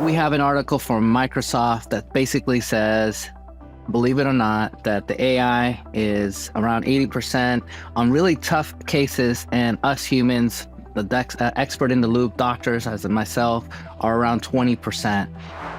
We have an article from Microsoft that basically says, believe it or not, that the AI is around 80% on really tough cases, and us humans, the expert in the loop, doctors, as in myself, are around 20%.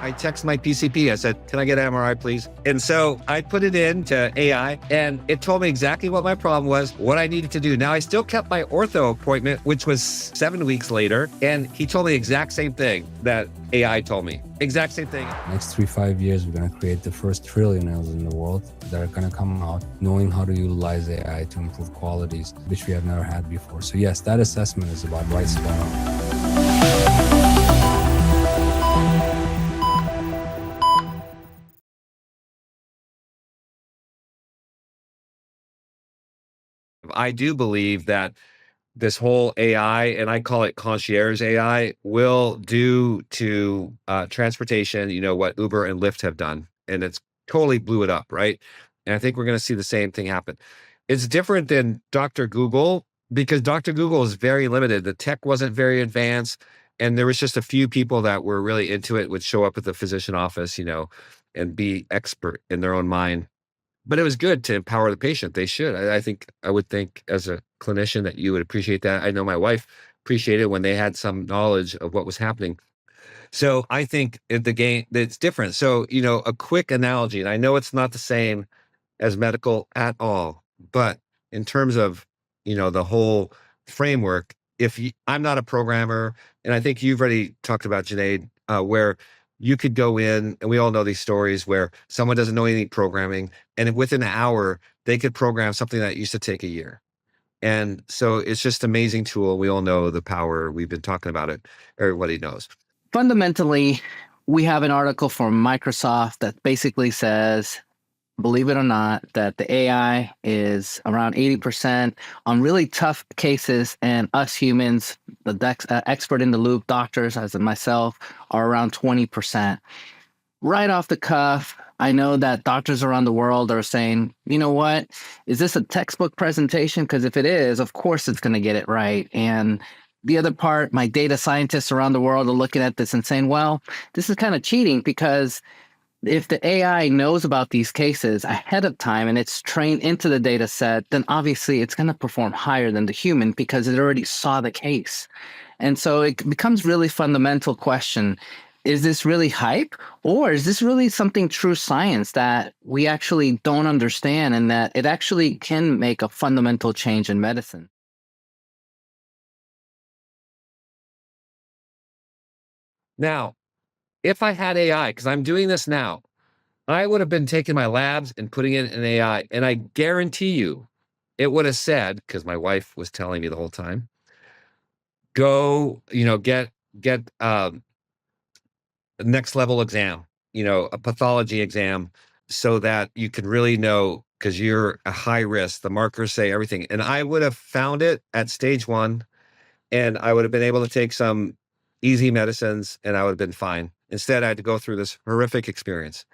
I text my PCP. I said, can I get an MRI, please? And so I put it into AI and it told me exactly what my problem was, what I needed to do. Now, I still kept my ortho appointment, which was 7 weeks later. And he told me the exact same thing that AI told me. Exact same thing. Next 3-5 years, we're going to create the first trillionaires in the world that are going to come out knowing how to utilize AI to improve qualities, which we have never had before. So yes, that assessment is about right spot on. I do believe that this whole AI, and I call it concierge AI, will do to transportation, what Uber and Lyft have done. And it's totally blew it up, right? And I think we're going to see the same thing happen. It's different than Dr. Google because Dr. Google is very limited. The tech wasn't very advanced. And there was just a few people that were really into it, would show up at the physician office, and be expert in their own mind. But it was good to empower the patient. They should. I would think as a clinician that you would appreciate that. I know my wife appreciated when they had some knowledge of what was happening. So I think the game it's different. So, a quick analogy, and I know it's not the same as medical at all, but in terms of, the whole framework, I'm not a programmer, and I think you've already talked about Junaid, where you could go in, and we all know these stories where someone doesn't know any programming, and within an hour, they could program something that used to take a year. And so it's just an amazing tool. We all know the power. We've been talking about it. Everybody knows. Fundamentally, we have an article from Microsoft that basically says, believe it or not, that the AI is around 80% on really tough cases, and us humans, the expert in the loop, doctors, as in myself, are around 20%. Right off the cuff, I know that doctors around the world are saying, you know what, is this a textbook presentation? Because if it is, of course it's going to get it right. And the other part, my data scientists around the world are looking at this and saying, well, this is kind of cheating, because if the AI knows about these cases ahead of time and it's trained into the data set, then obviously it's going to perform higher than the human because it already saw the case. And so it becomes really fundamental question. Is this really hype, or is this really something true science that we actually don't understand, and that it actually can make a fundamental change in medicine? Now, if I had AI, because I'm doing this now, I would have been taking my labs and putting it in AI. And I guarantee you, it would have said, because my wife was telling me the whole time, go, get next level exam, a pathology exam, so that you can really know, because you're a high risk. The markers say everything. And I would have found it at stage 1, and I would have been able to take some easy medicines and I would have been fine. Instead, I had to go through this horrific experience.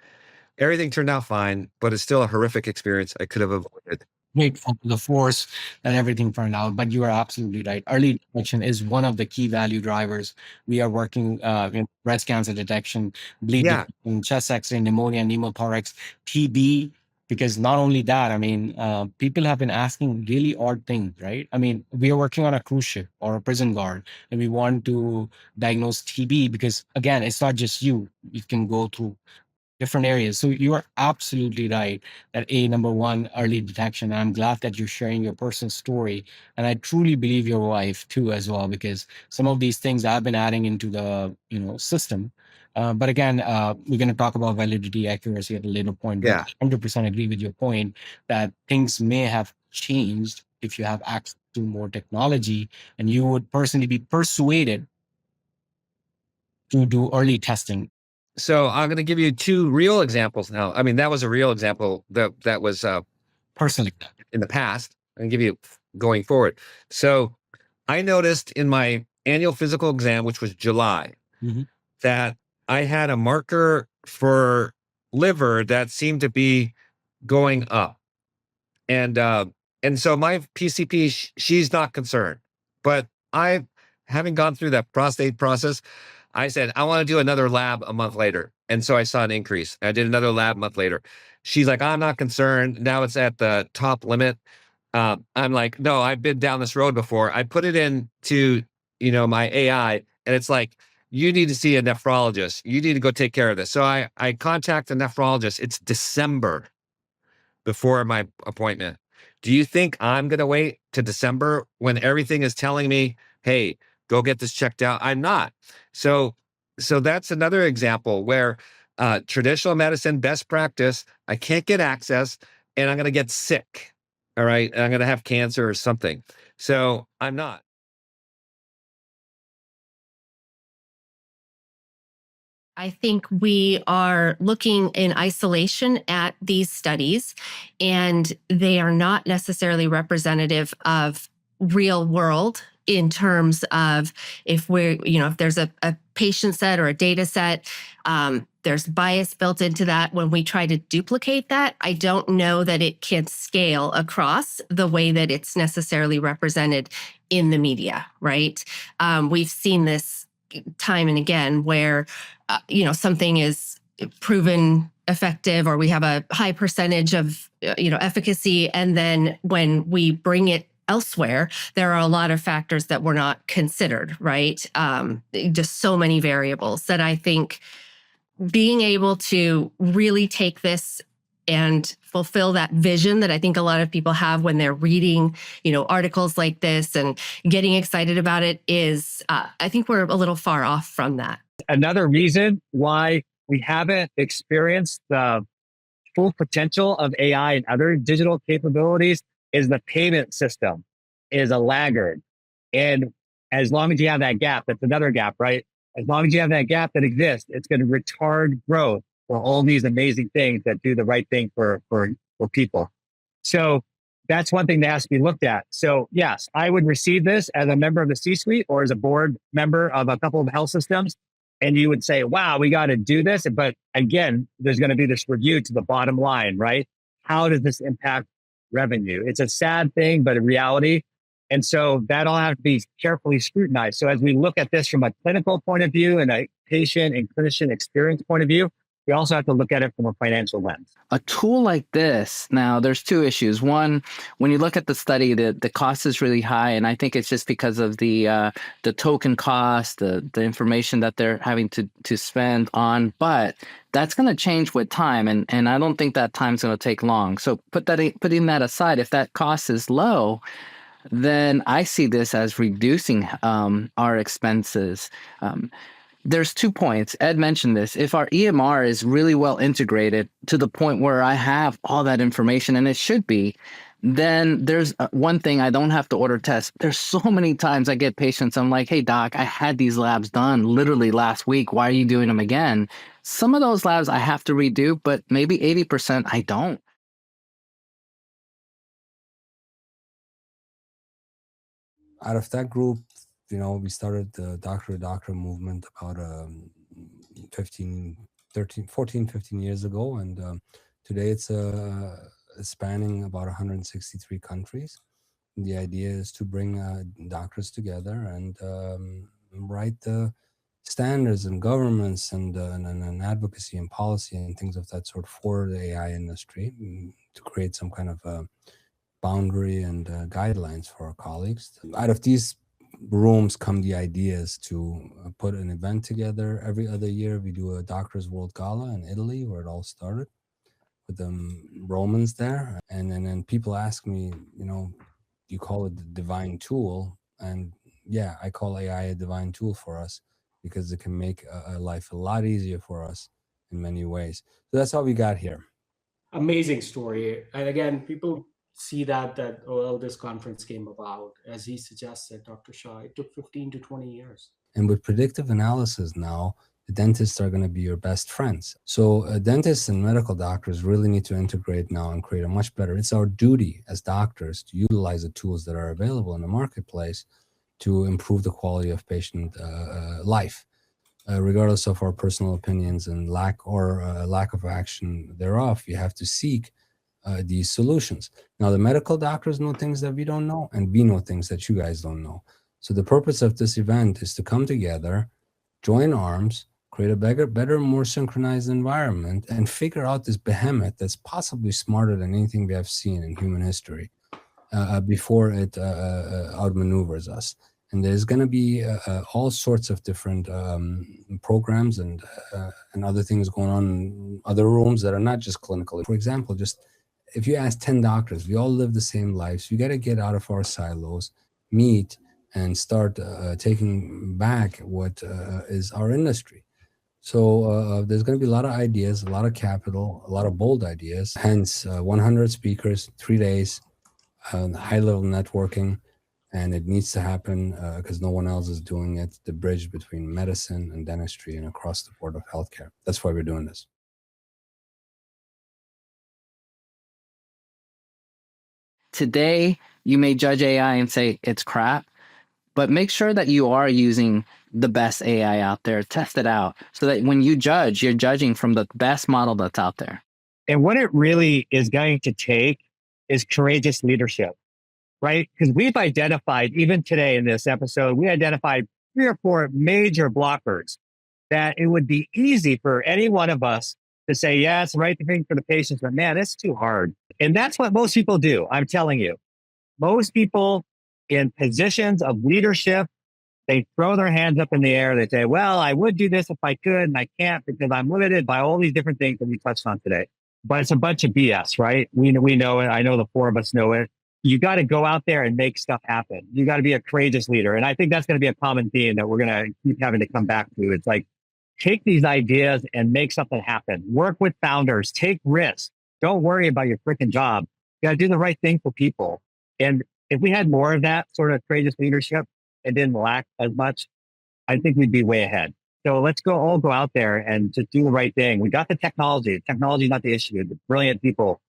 Everything turned out fine, but it's still a horrific experience I could have avoided. Grateful to the force that everything turned out. But you are absolutely right. Early detection is one of the key value drivers. We are working in breast cancer detection, bleed Yeah. detection, chest X-ray, pneumonia, pneumothorax, TB. Because not only that, people have been asking really odd things, right? We are working on a cruise ship or a prison guard, and we want to diagnose TB because, again, it's not just you. You can go through different areas. So you are absolutely right that number one, early detection. I'm glad that you're sharing your personal story. And I truly believe your wife too, as well, because some of these things I've been adding into the, system. But again, we're going to talk about validity, accuracy at a later point. But Yeah. 100% agree with your point that things may have changed if you have access to more technology, and you would personally be persuaded to do early testing. So I'm going to give you 2 real examples now. That was a real example that was Personally. in the past. I'm going to give you going forward. So I noticed in my annual physical exam, which was July, Mhm. that I had a marker for liver that seemed to be going up. And so my PCP, she's not concerned, but having gone through that prostate process, I said, I want to do another lab a month later. And so I saw an increase. I did another lab a month later. She's like, I'm not concerned. Now it's at the top limit. I'm like, no, I've been down this road before. I put it into, my AI, and it's like, you need to see a nephrologist. You need to go take care of this. So I contact the nephrologist. It's December before my appointment. Do you think I'm going to wait to December when everything is telling me, hey, go get this checked out? I'm not. So that's another example where traditional medicine, best practice, I can't get access and I'm going to get sick. All right. And I'm going to have cancer or something. So I'm not. I think we are looking in isolation at these studies, and they are not necessarily representative of real world in terms of if there's a patient set or a data set, there's bias built into that. When we try to duplicate that, I don't know that it can scale across the way that it's necessarily represented in the media, right? We've seen this time and again where something is proven effective, or we have a high percentage of efficacy, and then when we bring it elsewhere, there are a lot of factors that were not considered, right? Just so many variables that I think being able to really take this and fulfill that vision that I think a lot of people have when they're reading, articles like this and getting excited about it is, I think we're a little far off from that. Another reason why we haven't experienced the full potential of AI and other digital capabilities is the payment system is a laggard. And as long as you have that gap, that's another gap, right? As long as you have that gap that exists, it's going to retard growth for all these amazing things that do the right thing for people. So that's one thing that has to be looked at. So yes, I would receive this as a member of the C-suite or as a board member of a couple of health systems. And you would say, wow, we got to do this. But again, there's going to be this review to the bottom line, right? How does this impact revenue? It's a sad thing, but a reality. And so that'll have to be carefully scrutinized. So as we look at this from a clinical point of view and a patient and clinician experience point of view, we also have to look at it from a financial lens. A tool like this, now there's two issues. One, when you look at the study, the cost is really high, and I think it's just because of the token cost, the information that they're having to spend on. But that's going to change with time, and I don't think that time's going to take long. So putting that aside, if that cost is low, then I see this as reducing our expenses. There's 2 points. Ed mentioned this. If our EMR is really well integrated to the point where I have all that information, and it should be, then there's one thing, I don't have to order tests. There's so many times I get patients, I'm like, hey, doc, I had these labs done literally last week. Why are you doing them again? Some of those labs I have to redo, but maybe 80% I don't. Out of that group, we started the doctor movement about 14, 15 years ago. And today it's spanning about 163 countries. And the idea is to bring doctors together and write the standards and governments and advocacy and policy and things of that sort for the AI industry to create some kind of boundary and guidelines for our colleagues. Out of these rooms come the ideas to put an event together. Every other year we do a Doctors World Gala in Italy, where it all started, with the Romans there. And then people ask me, you call it the divine tool? And yeah, I call AI a divine tool for us, because it can make a life a lot easier for us in many ways. So that's how we got here. Amazing story. And again, people see that this conference came about, as he suggested, Dr. Shah. It took 15 to 20 years. And with predictive analysis now, the dentists are going to be your best friends. So dentists and medical doctors really need to integrate now and create a much better, it's our duty as doctors to utilize the tools that are available in the marketplace to improve the quality of patient life, regardless of our personal opinions and lack of action thereof. You have to seek these solutions. Now, the medical doctors know things that we don't know, and we know things that you guys don't know. So the purpose of this event is to come together join arms, create a better, more synchronized environment, and figure out this behemoth that's possibly smarter than anything we have seen in human history before it outmaneuvers us. And there's going to be all sorts of different programs and other things going on in other rooms that are not just clinical. For example, just if you ask 10 doctors, we all live the same lives. We got to get out of our silos, meet, and start taking back what is our industry. So there's going to be a lot of ideas, a lot of capital, a lot of bold ideas. Hence, 100 speakers, 3 days, high-level networking, and it needs to happen because no one else is doing it. The bridge between medicine and dentistry and across the board of healthcare. That's why we're doing this. Today, you may judge AI and say it's crap, but make sure that you are using the best AI out there. Test it out so that when you judge, you're judging from the best model that's out there. And what it really is going to take is courageous leadership, right? Because we've identified, even today in this episode, we identified 3 or 4 major blockers that it would be easy for any one of us to say, yeah, it's the right thing for the patients, but man, it's too hard. And that's what most people do. I'm telling you, most people in positions of leadership, they throw their hands up in the air. They say, well, I would do this if I could, and I can't because I'm limited by all these different things that we touched on today. But it's a bunch of BS, right? We know it. I know the 4 of us know it. You got to go out there and make stuff happen. You got to be a courageous leader. And I think that's going to be a common theme that we're going to keep having to come back to. It's like, take these ideas and make something happen. Work with founders, take risks. Don't worry about your freaking job. You got to do the right thing for people. And if we had more of that sort of courageous leadership and didn't lack as much, I think we'd be way ahead. So let's all go out there and just do the right thing. We got the technology. Technology is not the issue. The brilliant people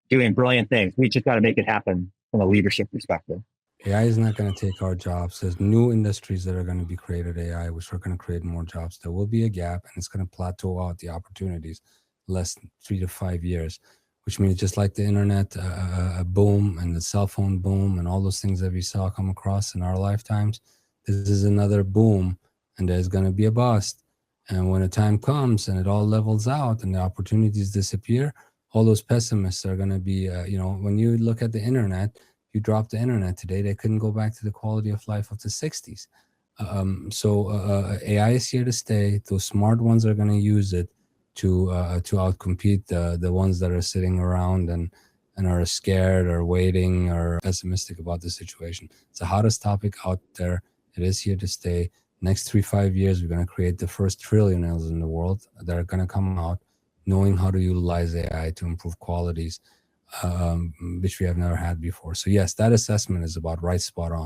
doing brilliant things. We just got to make it happen from a leadership perspective. AI is not going to take our jobs. There's new industries that are going to be created AI, which are going to create more jobs. There will be a gap, and it's going to plateau out the opportunities less than 3 to 5 years, which means just like the internet boom and the cell phone boom and all those things that we saw come across in our lifetimes, this is another boom, and there's going to be a bust. And when the time comes and it all levels out and the opportunities disappear, all those pessimists are going to be, when you look at the internet, you drop the internet today, they couldn't go back to the quality of life of the 60s. AI is here to stay. Those smart ones are going to use it to outcompete the ones that are sitting around and are scared or waiting or pessimistic about the situation. It's the hottest topic out there. It is here to stay. Next 3-5 years, we're going to create the first trillionaires in the world that are going to come out knowing how to utilize AI to improve qualities, which we have never had before. So yes, that assessment is about right spot on.